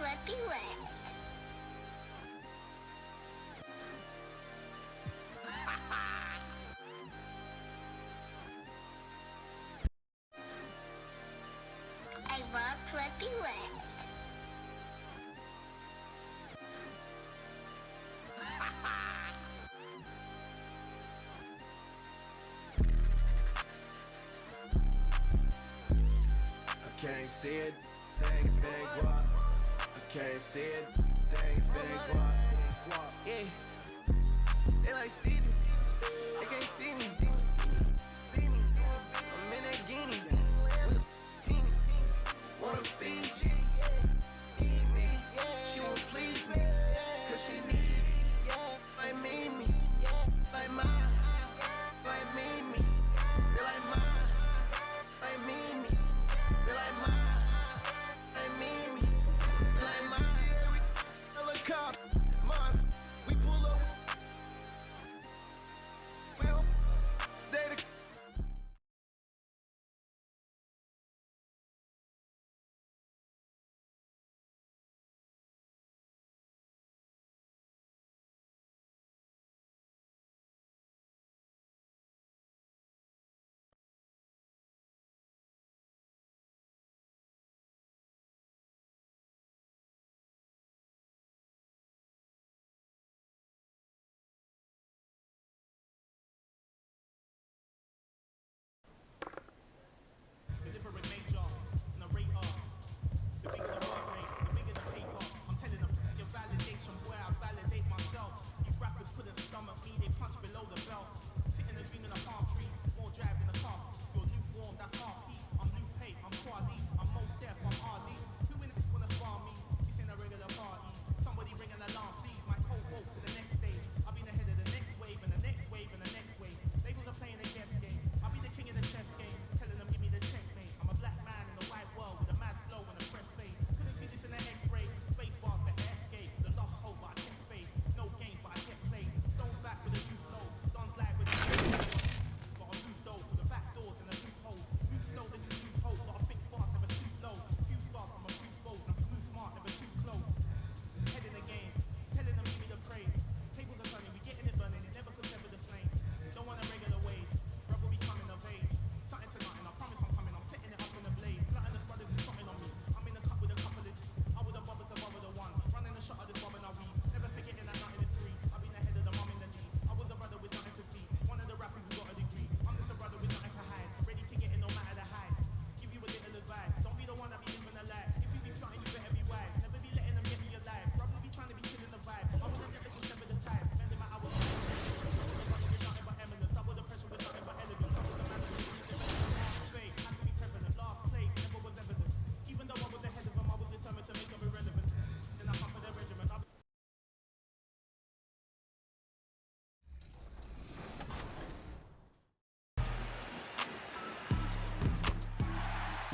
what we want. I want what we want. I can't see it, thing what? I can't see it, thing what? Yeah, they like Stevie, they can't see me. Beat me, I'm in that guinea. Wanna feed you, eat me. She won't please me, cause she need me. Like me, like mine, like me. They like mine, like me. They like mine, like me. They like mine. Helicopter, monster. We pull up. Will they the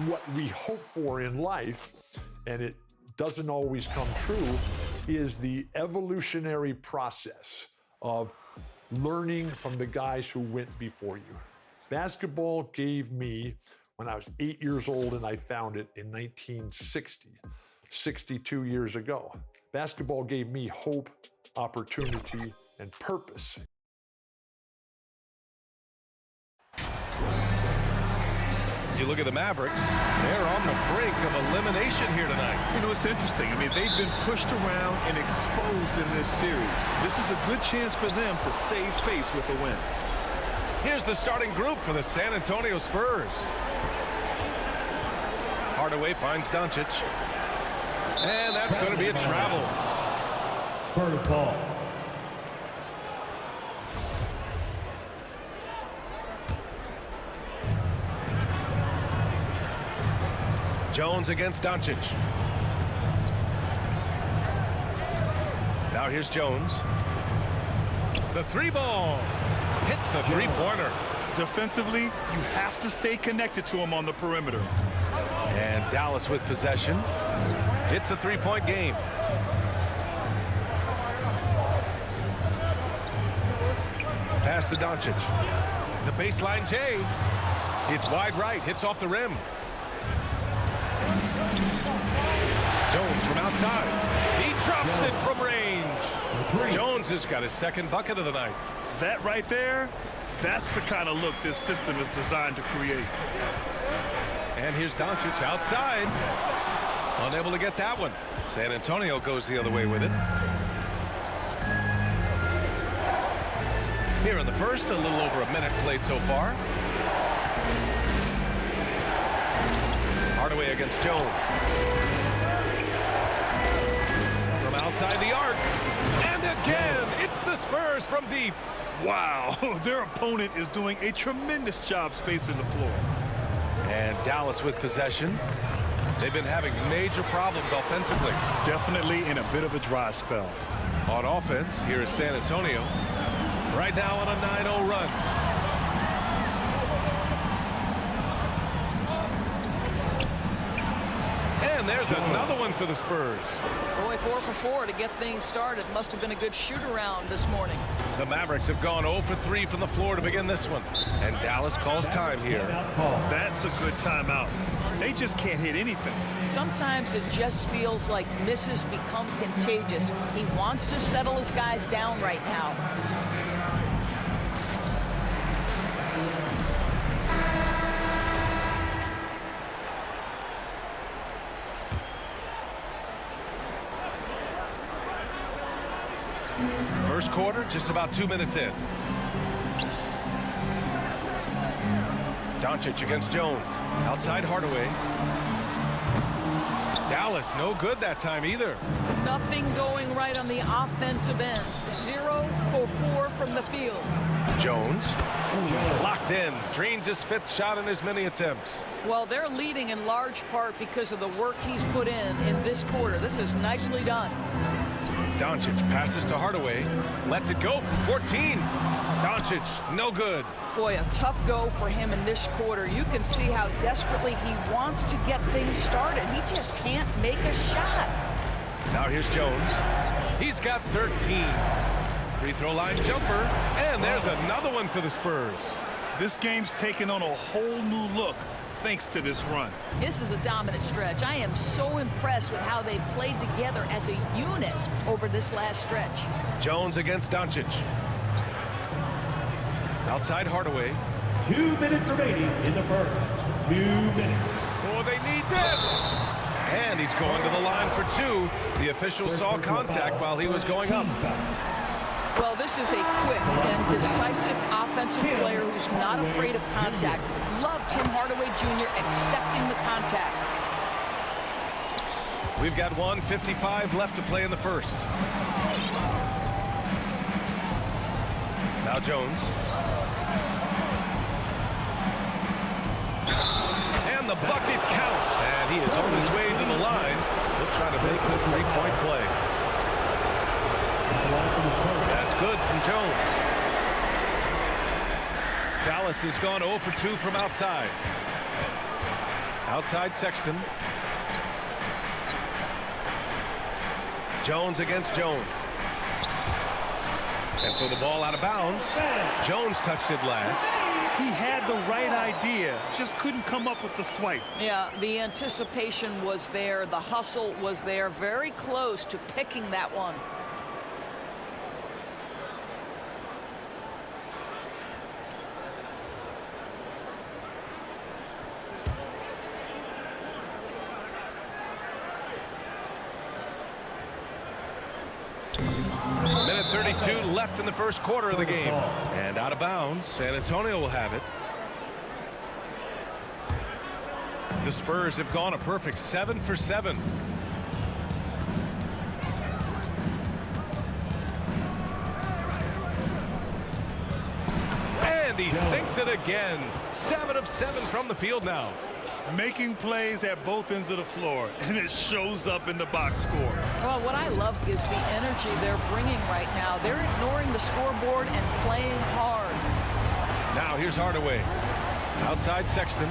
what we hope for in life, and it doesn't always come true, is the evolutionary process of learning from the guys who went before you. Basketball gave me, when I was 8 years old and I found it in 1960, 62 years ago, basketball gave me hope, opportunity, and purpose. You look at the Mavericks, they're on the brink of elimination here tonight. You know, it's interesting. I mean, they've been pushed around and exposed in this series. This is a good chance for them to save face with a win. Here's the starting group for the San Antonio Spurs. Hardaway finds Doncic. And that's going to be a travel. Spurs ball. Jones against Doncic. Now here's Jones. The three ball. Hits the three-pointer. Defensively, you have to stay connected to him on the perimeter. And Dallas with possession. It's a three-point game. Pass to Doncic. The baseline J. It's wide right. Hits off the rim. Jones from outside. He drops it from range. Three. Jones has got his second bucket of the night. That right there, that's the kind of look this system is designed to create. And here's Doncic outside. Unable to get that one. San Antonio goes the other way with it. Here in the first, a little over a minute played so far. Hardaway against Jones. From outside the arc. And again, it's the Spurs from deep. Wow, their opponent is doing a tremendous job spacing the floor. And Dallas with possession. They've been having major problems offensively. Definitely in a bit of a dry spell. On offense, here is San Antonio. Right now on a 9-0 run. And there's another one for the Spurs. Boy, 4 for 4 to get things started. Must have been a good shoot-around this morning. The Mavericks have gone 0 for 3 from the floor to begin this one. And Dallas calls time here. That's a good timeout. They just can't hit anything. Sometimes it just feels like misses become contagious. He wants to settle his guys down right now. First quarter, just about 2 minutes in. Doncic against Jones. Outside Hardaway. Dallas, no good that time either. Nothing going right on the offensive end. 0 for 4 from the field. Jones. He's locked in. Drains his 5th shot in as many attempts. Well, they're leading in large part because of the work he's put in this quarter. This is nicely done. Doncic passes to Hardaway. Lets it go from 14. Doncic, no good. Boy, a tough go for him in this quarter. You can see how desperately he wants to get things started. He just can't make a shot. Now here's Jones. He's got 13. Free throw line jumper. And there's another one for the Spurs. This game's taken on a whole new look thanks to this run. This is a dominant stretch. I am so impressed with how they've played together as a unit over this last stretch. Jones against Doncic. Outside Hardaway. 2 minutes remaining in the first. 2 minutes. Oh, they need this. And he's going to the line for 2. The official saw contact while he was going up. Well, this is a quick and decisive offensive player who's not afraid of contact. Love Tim Hardaway Jr. accepting the contact. We've got 1:55 left to play in the first. Now Jones. And the bucket counts. And he is on his way to the line. He'll try to make it a 3-point play. That's good from Jones. Dallas has gone 0 for 2 from outside. Outside Sexton. Jones against Jones. And so the ball out of bounds. Jones touched it last. He had the right idea, just couldn't come up with the swipe. Yeah, the anticipation was there. The hustle was there. Very close to picking that one. Minute 32 left in the first quarter of the game. And out of bounds, San Antonio will have it. The Spurs have gone a perfect 7 for 7. And he sinks it again. 7 of 7 from the field now. Making plays at both ends of the floor, and it shows up in the box score. Well, what I love is the energy they're bringing right now. They're ignoring the scoreboard and playing hard. Now here's Hardaway. Outside Sexton.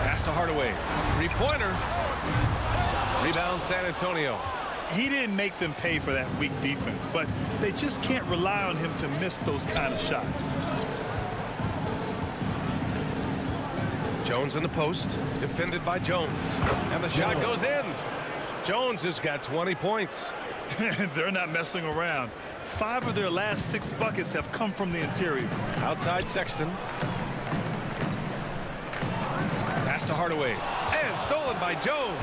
Pass to Hardaway. 3-pointer. Rebound San Antonio. He didn't make them pay for that weak defense, but they just can't rely on him to miss those kind of shots. Jones in the post, defended by Jones. And the shot goes in. Jones has got 20 points. They're not messing around. 5 of their last 6 buckets have come from the interior. Outside Sexton. Pass to Hardaway. And stolen by Jones.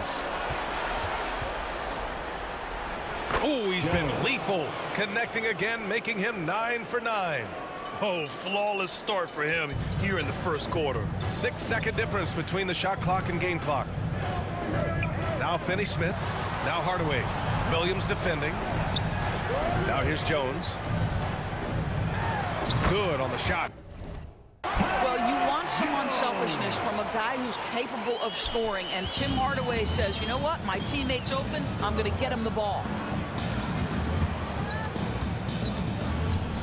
Oh, he's been lethal. Connecting again, making him 9 for 9. Oh, flawless start for him here in the first quarter. 6-second difference between the shot clock and game clock. Now Finney-Smith. Now Hardaway. Williams defending. Now here's Jones. Good on the shot. Well, you want some unselfishness from a guy who's capable of scoring, and Tim Hardaway says, you know what, my teammate's open, I'm going to get him the ball.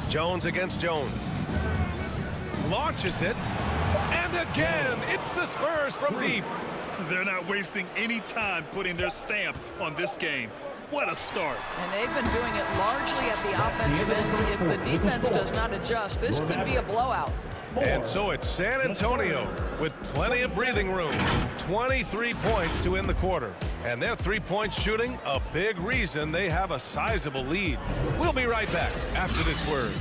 Jones against Jones. Launches it. And again, it's the Spurs from deep. They're not wasting any time putting their stamp on this game. What a start. And they've been doing it largely at the offensive end. If the defense does not adjust, this could be a blowout. And so it's San Antonio with plenty of breathing room. 23 points to end the quarter. And their three-point shooting, a big reason they have a sizable lead. We'll be right back after this word.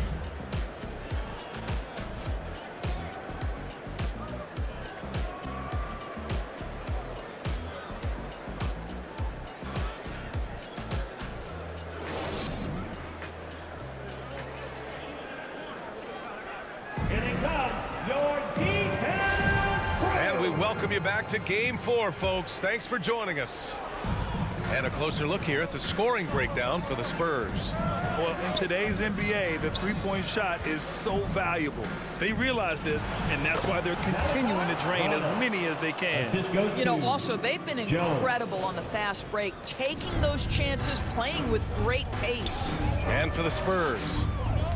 Welcome you back to Game 4, folks. Thanks for joining us. And a closer look here at the scoring breakdown for the Spurs. Well, in today's NBA, the three-point shot is so valuable. They realize this, and that's why they're continuing to drain as many as they can. You know, also, they've been incredible on the fast break, taking those chances, playing with great pace. And for the Spurs.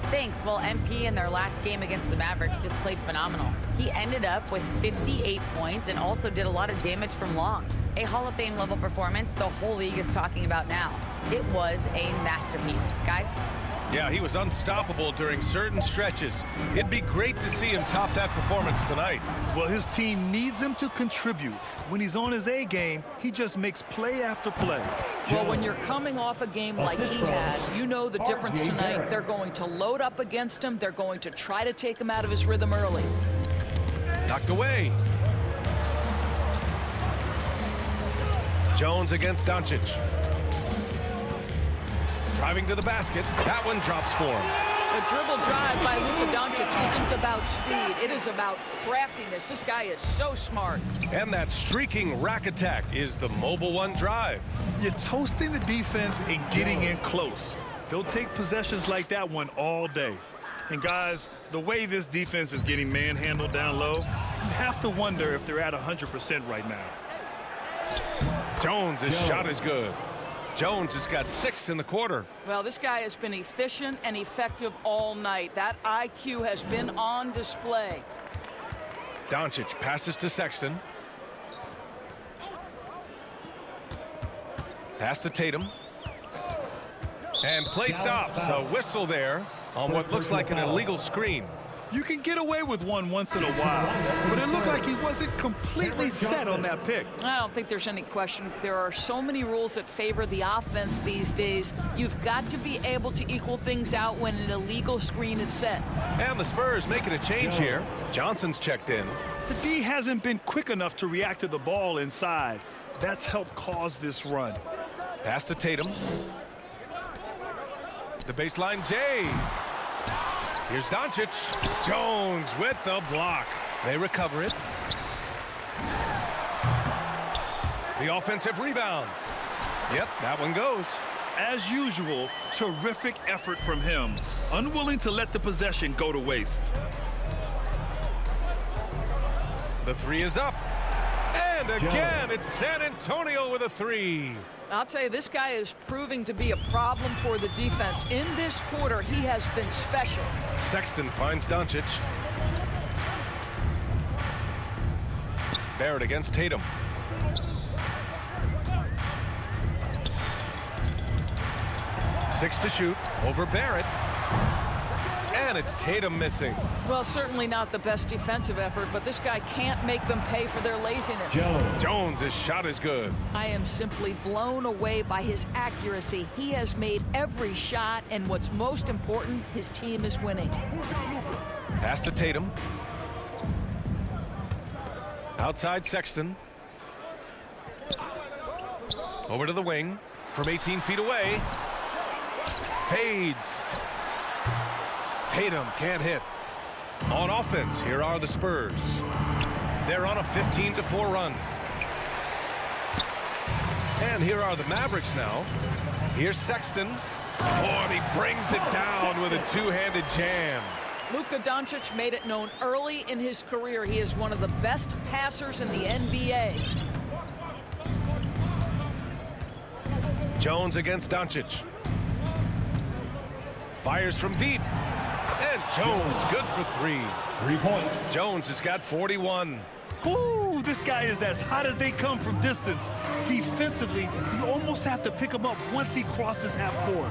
Thanks. Well, MP in their last game against the Mavericks just played phenomenal. He ended up with 58 points and also did a lot of damage from long. A Hall of Fame level performance the whole league is talking about now. It was a masterpiece. Guys? Yeah, he was unstoppable during certain stretches. It'd be great to see him top that performance tonight. Well, his team needs him to contribute. When he's on his A game, he just makes play after play. Well, when you're coming off a game like he has, you know the difference tonight. They're going to load up against him. They're going to try to take him out of his rhythm early. Knocked away. Jones against Doncic. Driving to the basket. That one drops for him. The dribble drive by Luka Doncic isn't about speed. It is about craftiness. This guy is so smart. And that streaking rack attack is the mobile one drive. You're toasting the defense and getting in close. They'll take possessions like that one all day. And guys, the way this defense is getting manhandled down low, you have to wonder if they're at 100% right now. Jones' shot is good. Jones has got 6 in the quarter. Well, this guy has been efficient and effective all night. That IQ has been on display. Doncic passes to Sexton. Pass to Tatum. And play stops. A whistle there on what looks like an illegal screen. You can get away with one once in a while, but it looked like he wasn't completely set on that pick. I don't think there's any question. There are so many rules that favor the offense these days. You've got to be able to equal things out when an illegal screen is set. And the Spurs making a change here. Johnson's checked in. The D hasn't been quick enough to react to the ball inside. That's helped cause this run. Pass to Tatum. The baseline, Jay. Here's Doncic. Jones with the block. They recover it. The offensive rebound. Yep, that one goes. As usual, terrific effort from him. Unwilling to let the possession go to waste. The three is up. And again, it's San Antonio with a three. I'll tell you, this guy is proving to be a problem for the defense. In this quarter, he has been special. Sexton finds Doncic. Barrett against Tatum. Six to shoot over Barrett. And it's Tatum missing. Well, certainly not the best defensive effort, but this guy can't make them pay for their laziness. Jones' shot is good. I am simply blown away by his accuracy. He has made every shot, and what's most important, his team is winning. Pass to Tatum. Outside Sexton. Over to the wing from 18 feet away. Fades. Tatum can't hit. On offense, here are the Spurs. They're on a 15-4 run. And here are the Mavericks now. Here's Sexton. Oh, and he brings it down with a two-handed jam. Luka Doncic made it known early in his career he is one of the best passers in the NBA. Jones against Doncic. Fires from deep. And Jones good for 3. 3 points. Jones has got 41. Whoo, this guy is as hot as they come from distance. Defensively, you almost have to pick him up once he crosses half court.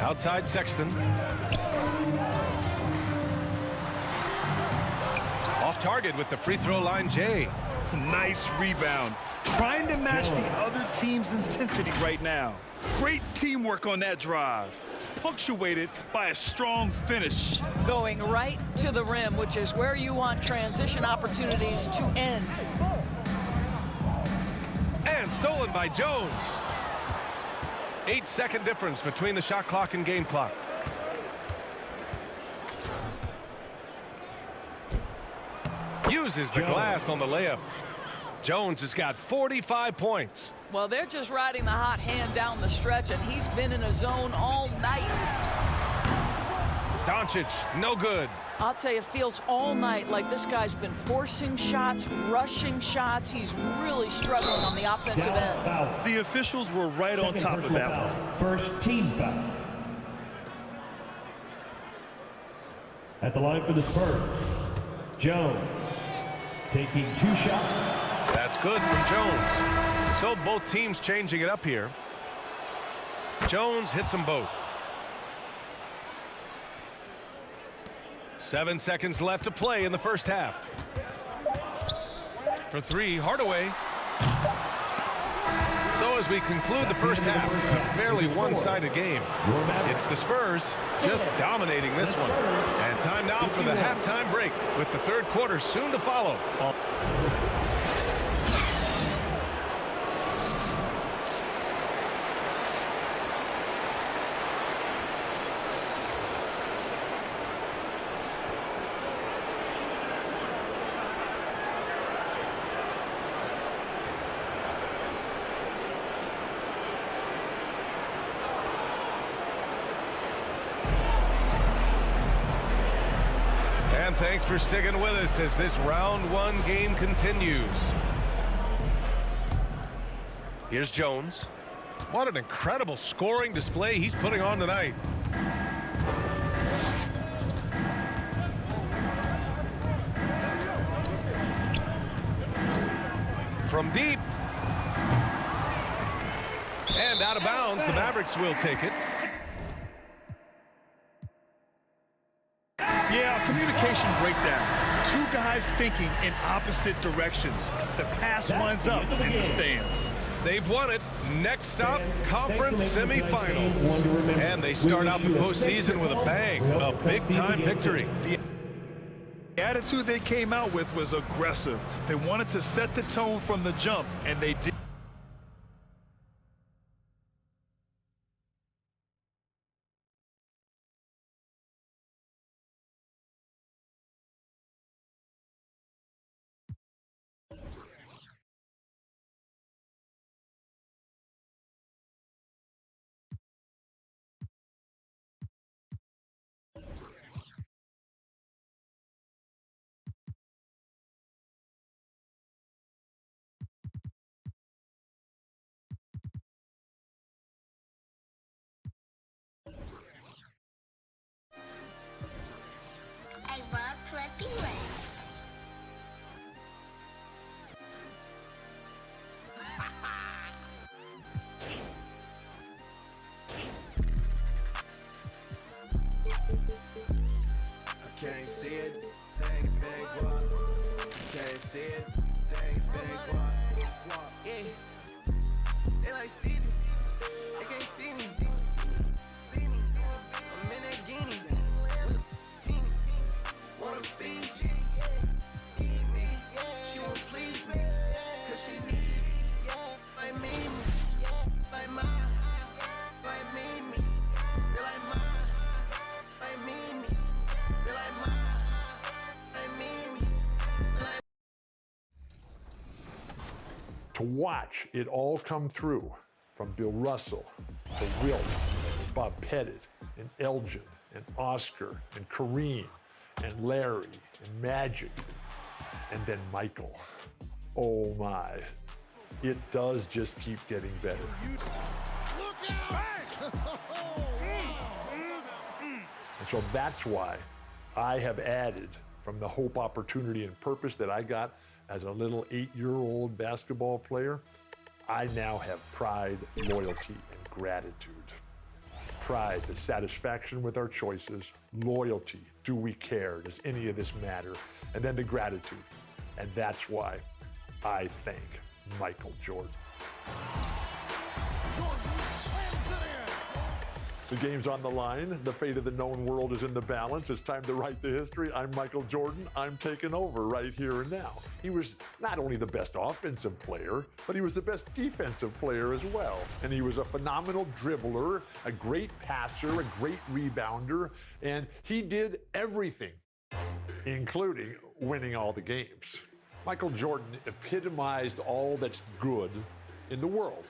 Outside Sexton. Off target with the free throw line, Jay. Nice rebound. Trying to match the other team's intensity right now. Great teamwork on that drive. Punctuated by a strong finish. Going right to the rim, which is where you want transition opportunities to end. And stolen by Jones. 8-second difference between the shot clock and game clock. Uses the glass on the layup. Jones has got 45 points. Well, they're just riding the hot hand down the stretch, and he's been in a zone all night. Doncic, no good. I'll tell you, it feels all night like this guy's been forcing shots, rushing shots. He's really struggling on the offensive end. The officials were right on top of that one. First team foul. At the line for the Spurs, Jones taking 2 shots. That's good from Jones. So both teams changing it up here. Jones hits them both. 7 seconds left to play in the first half. For 3, Hardaway. So as we conclude the first half, a fairly one-sided game. It's the Spurs just dominating this one. And time now for the halftime break, with the third quarter soon to follow. And thanks for sticking with us as this round 1 game continues. Here's Jones. What an incredible scoring display he's putting on tonight. From deep. And out of bounds, the Mavericks will take it. Yeah, communication breakdown. 2 guys thinking in opposite directions. The pass winds up in the stands. They've won it. Next stop, conference semifinals. And they start out the postseason with a bang. A big-time victory. The attitude they came out with was aggressive. They wanted to set the tone from the jump, and they did. said, they fake guap. Yeah. They like Stevie. They can't see me. Leave me. I'm in that guinea. With a beanie. Wanna feed you. Eat me. She won't please me. Cause she need me. Like me. Like mine. Like me. They like mine. Like me. They like mine. Like me. Like To watch it all come through, from Bill Russell to Wilt, Bob Pettit, and Elgin, and Oscar, and Kareem, and Larry, and Magic, and then Michael. Oh my, it does just keep getting better. And so that's why I have added, from the hope, opportunity, and purpose that I got as a little 8-year-old basketball player, I now have pride, loyalty, and gratitude. Pride, the satisfaction with our choices. Loyalty, do we care? Does any of this matter? And then the gratitude. And that's why I thank Michael Jordan. The game's on the line. The fate of the known world is in the balance. It's time to write the history. I'm Michael Jordan. I'm taking over right here and now. He was not only the best offensive player, but he was the best defensive player as well. And he was a phenomenal dribbler, a great passer, a great rebounder, and he did everything, including winning all the games. Michael Jordan epitomized all that's good in the world.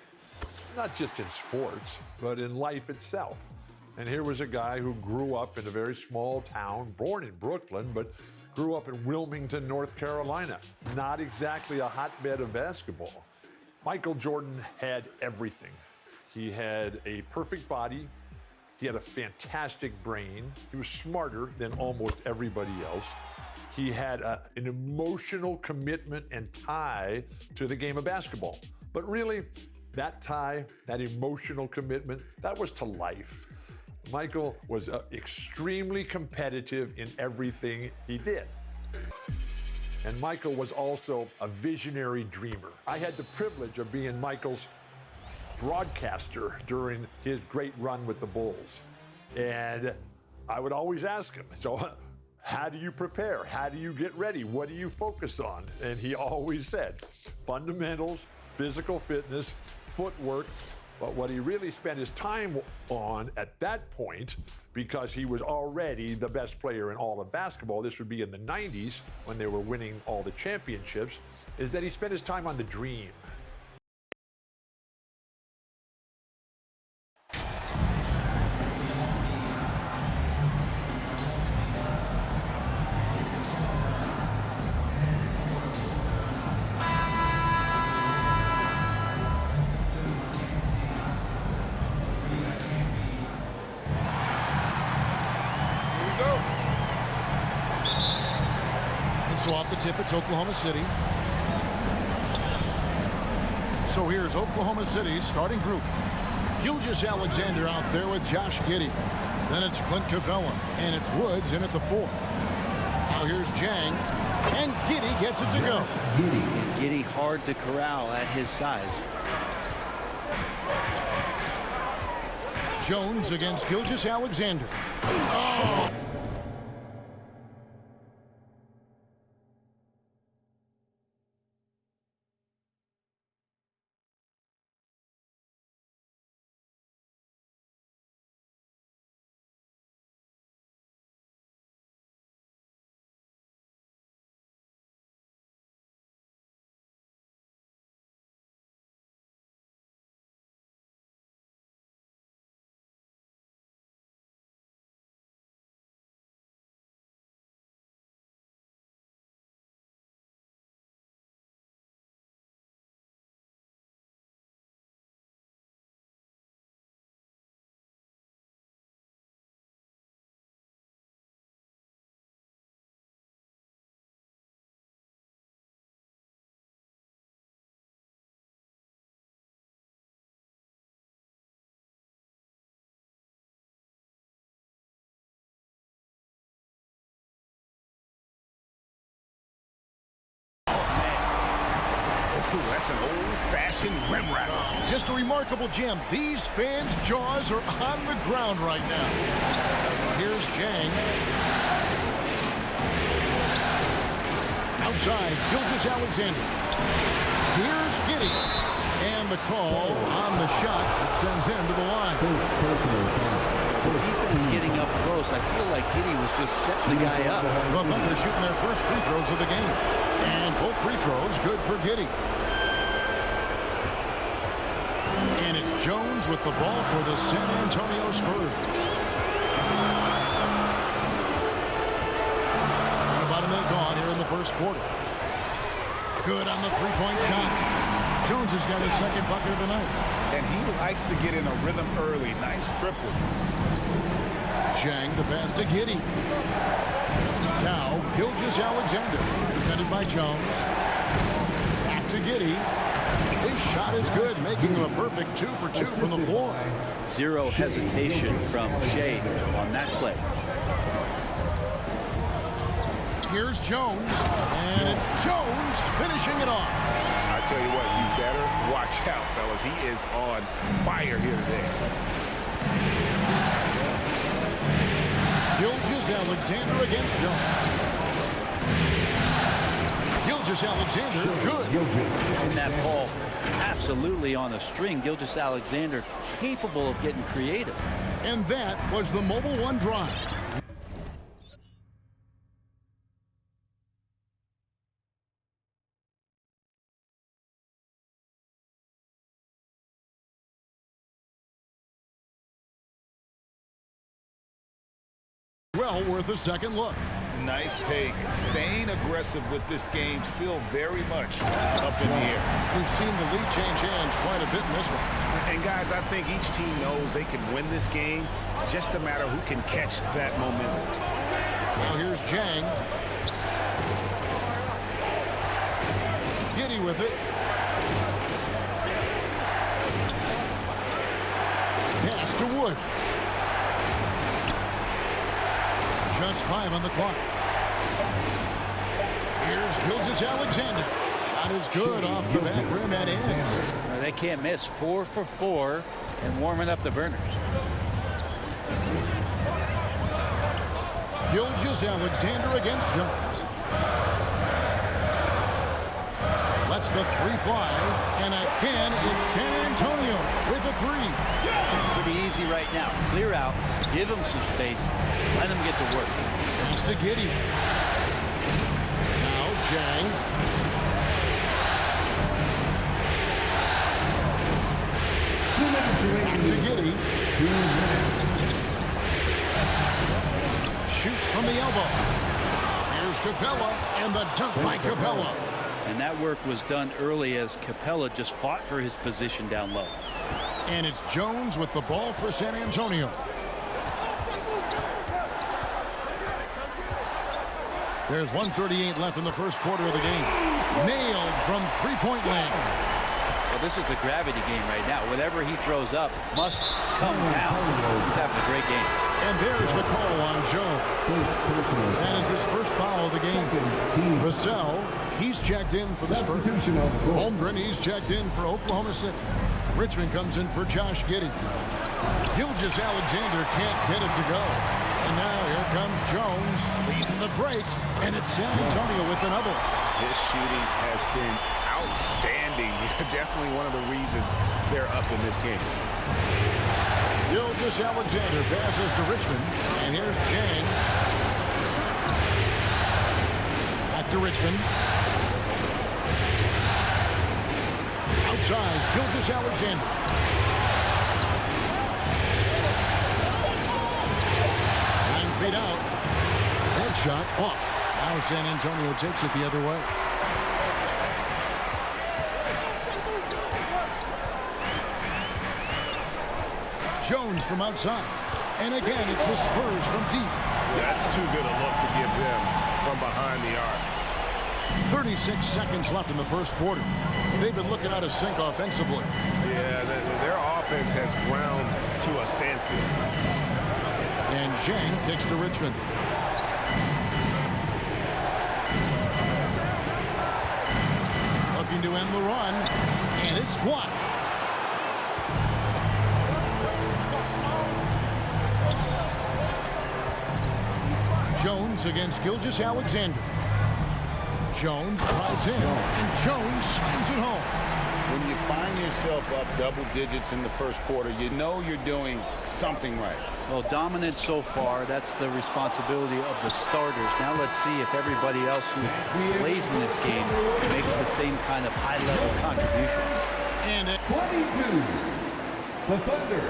Not just in sports, but in life itself. And here was a guy who grew up in a very small town, born in Brooklyn, but grew up in Wilmington, North Carolina. Not exactly a hotbed of basketball. Michael Jordan had everything. He had a perfect body. He had a fantastic brain. He was smarter than almost everybody else. He had an emotional commitment and tie to the game of basketball. But really, that tie, that emotional commitment, that was to life. Michael was extremely competitive in everything he did. And Michael was also a visionary dreamer. I had the privilege of being Michael's broadcaster during his great run with the Bulls. And I would always ask him, so how do you prepare? How do you get ready? What do you focus on? And he always said, fundamentals, physical fitness, footwork. But what he really spent his time on at that point, because he was already the best player in all of basketball, this would be in the 90s when they were winning all the championships, is that he spent his time on the dream. So off the tip, it's Oklahoma City. So here's Oklahoma City's starting group. Gilgeous-Alexander out there with Josh Giddey. Then it's Clint Capella, and it's Woods in at the 4. Now here's Jang, and Giddey gets it to go. Giddey hard to corral at his size. Jones against Gilgeous-Alexander. Oh! Russian rim wrap. Just a remarkable gem. These fans' jaws are on the ground right now. Here's Jang. Outside, Gilgeous-Alexander. Here's Giddy. And the call on the shot that sends him to the line. The defense getting up close. I feel like Giddy was just setting the guy up. The Thunder shooting their first free throws of the game. And both free throws good for Giddy. And it's Jones with the ball for the San Antonio Spurs. And about a minute gone here in the first quarter. Good on the three-point shot. Jones has got his second bucket of the night. And he likes to get in a rhythm early. Nice triple. Jang the pass to Giddy. Now Gilgeous-Alexander defended by Jones. Back to Giddy. His shot is good, making him a perfect 2 for 2 from the floor. Zero hesitation from Shea on that play. Here's Jones, and it's Jones finishing it off. I tell you what, you better watch out, fellas. He is on fire here today. Gilgeous-Alexander against Jones. Gilgeous-Alexander, good. And that ball absolutely on a string. Gilgeous-Alexander capable of getting creative. And that was the Mobile One drive. Well worth a second look. Nice take. Staying aggressive with this game, still very much up in the air. We've seen the lead change hands quite a bit in this one. And guys, I think each team knows they can win this game. Just a matter who can catch that momentum. Now here's Jang. Giddy with it. Pass to Woods. Just 5 on the clock. Here's Gilgeous-Alexander. Shot is good off the back rim and in. They can't miss. 4 for 4 and warming up the burners. Gilgeous-Alexander against Jones. Lets the three fly. And again, it's San Antonio with a three. Pretty easy right now. Clear out. Give him some space. Let him get to work. Pass to Giddy. Now Jang. Back to Giddy. 2 minutes. Shoots from the elbow. Here's Capella, and the dunk by Capella. And that work was done early as Capella just fought for his position down low. And it's Jones with the ball for San Antonio. There's 1:38 left in the first quarter of the game. Nailed from three-point land. Well, this is a gravity game right now. Whatever he throws up must come down. He's having a great game. And there's the call on Jones. That is his first foul of the game. Vassell, he's checked in for the Spurs. Holmgren, he's checked in for Oklahoma City. Richmond comes in for Josh Giddey. Gilgeous-Alexander can't get it to go. And now here comes Jones leading the break, and it's San Antonio with another. His shooting has been outstanding. Definitely one of the reasons they're up in this game. Gilgeous-Alexander passes to Richmond, and here's Jang. Back to Richmond. Outside, Gilgeous-Alexander. 9 feet out. That shot off. Now San Antonio takes it the other way. Jones from outside. And again, it's the Spurs from deep. That's too good a look to give them from behind the arc. 36 seconds left in the first quarter. They've been looking out of sync offensively. Yeah, their offense has ground to a standstill. And Jang kicks to Richmond. Looking to end the run. And it It's blocked. Jones against Gilgeous-Alexander. Jones drives in, and Jones slams it home. When you find yourself up double digits in the first quarter, you know you're doing something right. Well, dominant so far. That's the responsibility of the starters. Now let's see if everybody else who plays in this game makes the same kind of high-level contributions. And it 22. The Thunder.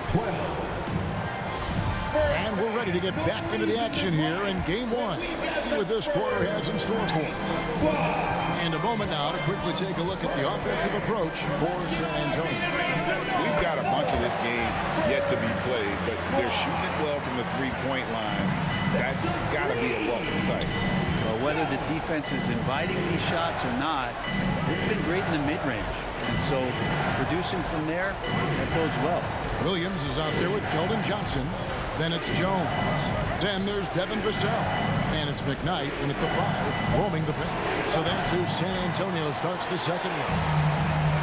12. And we're ready to get back into the action here in game one. Let's see what this quarter has in store for us. And a moment now to quickly take a look at the offensive approach for San Antonio. We've got a bunch of this game yet to be played, but they're shooting it well from the three-point line. That's got to be a welcome sight. Well, whether the defense is inviting these shots or not, they've been great in the mid-range. And so producing from there, that bodes well. Williams is out there with Keldon Johnson. Then it's Jones. Then there's Devin Vassell. And it's McKnight in at the 5, roaming the paint. So that's who San Antonio starts the second leg.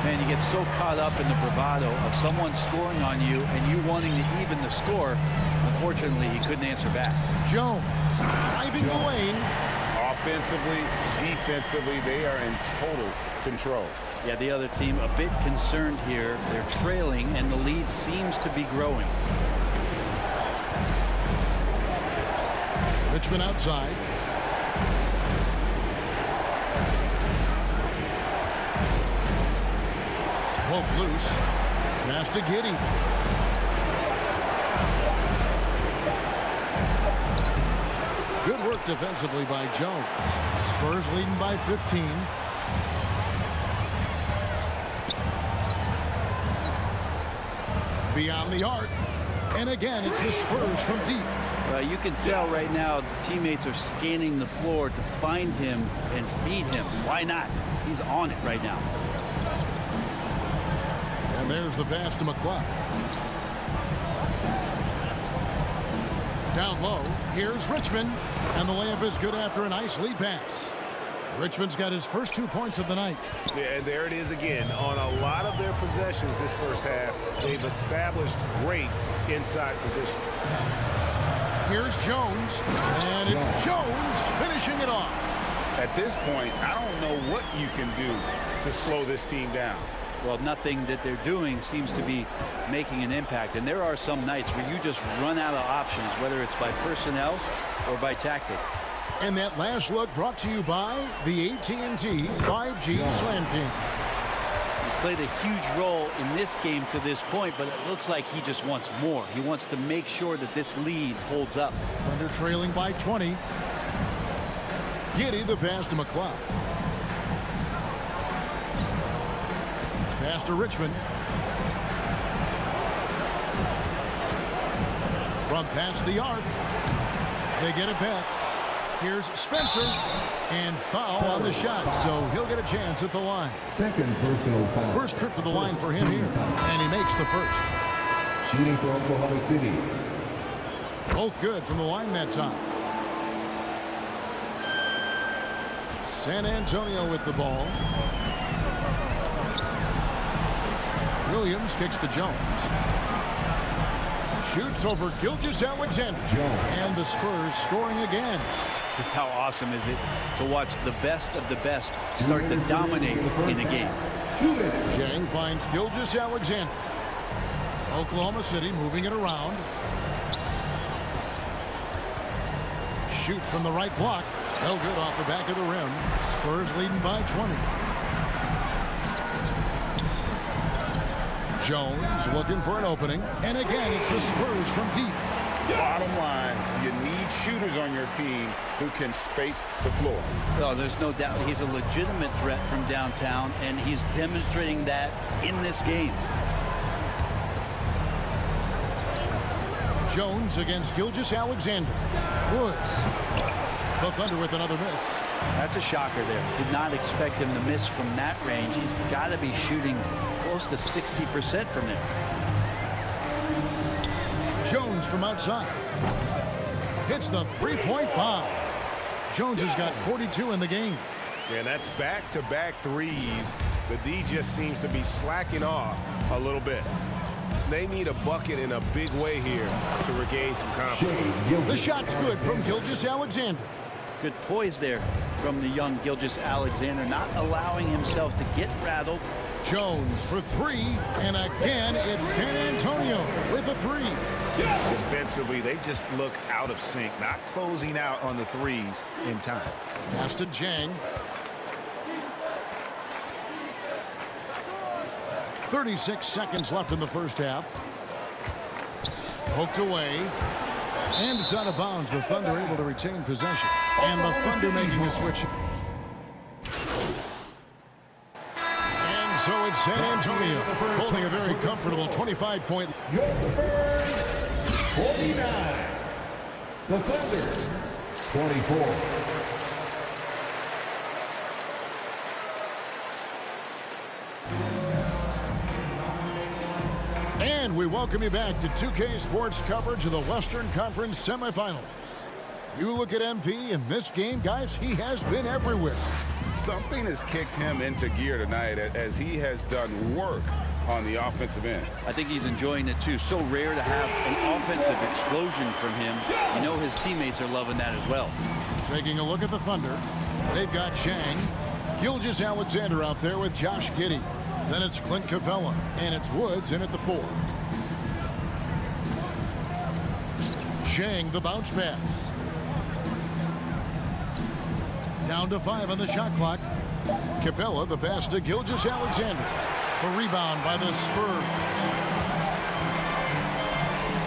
Man, you get so caught up in the bravado of someone scoring on you and you wanting to even the score. Unfortunately, he couldn't answer back. Jones driving the lane. Offensively, defensively, they are in total control. Yeah, the other team a bit concerned here. They're trailing, and the lead seems to be growing. Richmond outside. Poke loose. Pass to Giddey. Good work defensively by Jones. Spurs leading by 15. Beyond the arc. And again, it's the Spurs from deep. You can tell right now the teammates are scanning the floor to find him and feed him. Why not? He's on it right now. And there's the pass to McCloud. Down low, here's Richmond. And the layup is good after a nice lead pass. Richmond's got his first 2 points of the night. Yeah, and there it is again. On a lot of their possessions this first half, they've established great inside position. Here's Jones, and it's Jones finishing it off. At this point, I don't know what you can do to slow this team down. Well, nothing that they're doing seems to be making an impact. And there are some nights where you just run out of options, whether it's by personnel or by tactic. And that last look brought to you by the AT&T 5G Slam King. He's played a huge role in this game to this point, but it looks like he just wants more. He wants to make sure that this lead holds up. Thunder trailing by 20. Giddey the pass to McCloud. Pass to Richmond. From past the arc. They get it back. Here's Spencer, and foul on the shot, so he'll get a chance at the line. Second personal foul. First trip to the line for him here, and he makes the first. Shooting for Oklahoma City. Both good from the line that time. San Antonio with the ball. Williams kicks to Jones. Shoots over Gilgeous-Alexander. And the Spurs scoring again. Just how awesome is it to watch the best of the best start to dominate in a game. Jang finds Gilgeous-Alexander. Oklahoma City moving it around. Shoots from the right block. No good off the back of the rim. Spurs leading by 20. Jones looking for an opening. And again, it's the Spurs from deep. Bottom line, you need shooters on your team who can space the floor. Oh, there's no doubt he's a legitimate threat from downtown, and he's demonstrating that in this game. Jones against Gilgeous-Alexander. Woods. The Thunder with another miss. That's a shocker there. Did not expect him to miss from that range. He's got to be shooting close to 60% from there. Jones from outside. Hits the three-point bomb. Jones has got 42 in the game. And that's back-to-back threes. The D just seems to be slacking off a little bit. They need a bucket in a big way here to regain some confidence. The shot's good from Gilgeous-Alexander. Good poise there from the young Gilgeous-Alexander, not allowing himself to get rattled. Jones for three, and again it's San Antonio with the three. Defensively, they just look out of sync, not closing out on the threes in time. Pass to Jang. 36 seconds left in the first half. Poked away. And it's out of bounds. The Thunder able to retain possession. And the Thunder making a switch. And so it's San Antonio holding a very comfortable 25-point. Your Spurs, 49. The Thunder, 24. And we welcome you back to 2K Sports coverage of the Western Conference semifinals. You look at MP in this game, guys, he has been everywhere. Something has kicked him into gear tonight as he has done work on the offensive end. I think he's enjoying it too. So rare to have an offensive explosion from him. You know his teammates are loving that as well. Taking a look at the Thunder, they've got Chang, Gilgeous-Alexander out there with Josh Giddey. Then it's Clint Capella, and it's Woods in at the 4. Chang, the bounce pass. Down to 5 on the shot clock. Capella, the pass to Gilgeous-Alexander. A rebound by the Spurs.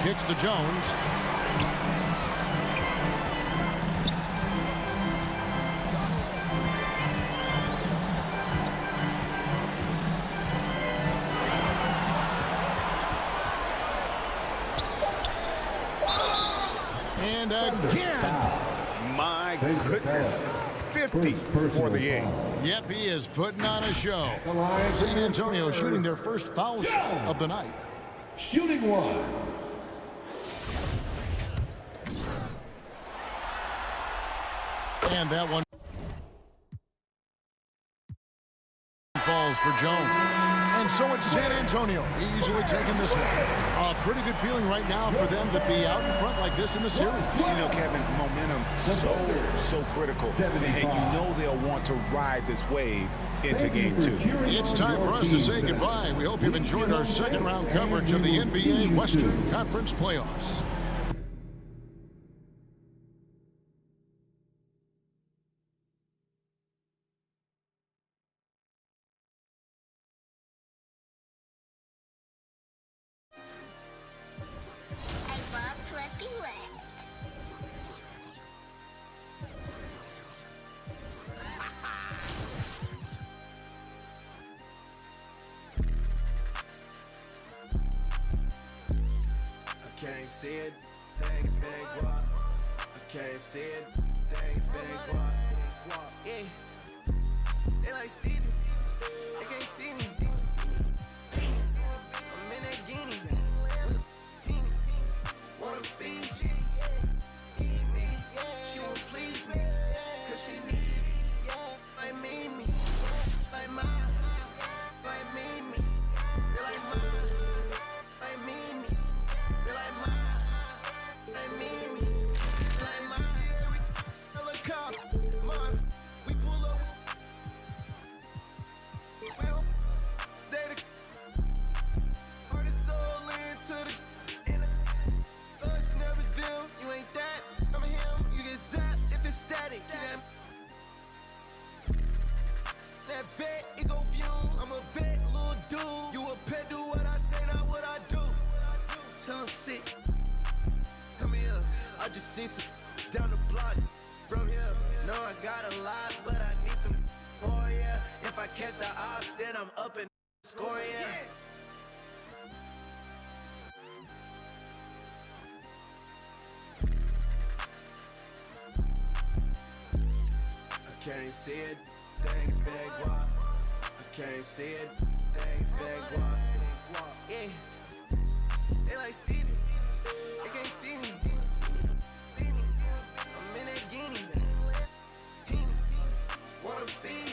Kicks to Jones. And again. My goodness. 50 for the game. Yep, he is putting on a show. San Antonio shooting their first foul shot of the night. Shooting one. And that one falls for Jones. And so it's San Antonio easily taking this one. A pretty good feeling right now for them to be out in front like this in the series. You know, Kevin, momentum so critical. And you know they'll want to ride this wave into game 2. It's time for us to say goodbye. We hope you've enjoyed our second round coverage of the NBA Western Conference playoffs. Can't see it, thing if it ain't guap. I can't see it, thing if it ain't guap. Yeah, they like Stevie, they can't see me. I'm in that guinea, wanna feed you. She won't please me, cause she need me. Like me, like mine, like me. They like mine, like me. That vet, it go fume. I'm a vet, little dude. You a pet, do what I say, not what I do. Tell him sit. Come here. I just see some down the block from here. No, I got a lot, but I need some more, yeah. If I catch the ops, then I'm up and score, yeah. I can't see it. Thing if it ain't guap. I can't see it. Thing if it ain't guap. Yeah. They like Stevie. They can't see me. I'm in that guinea. Wanna feed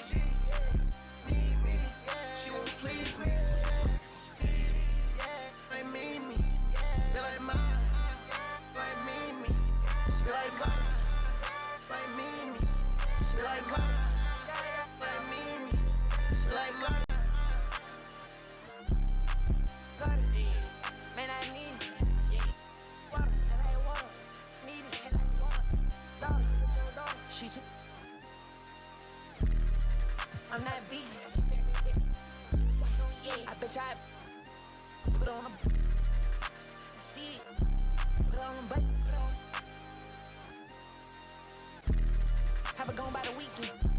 chop. Put on a shit. Put on a bus. Have it gone by the weekend.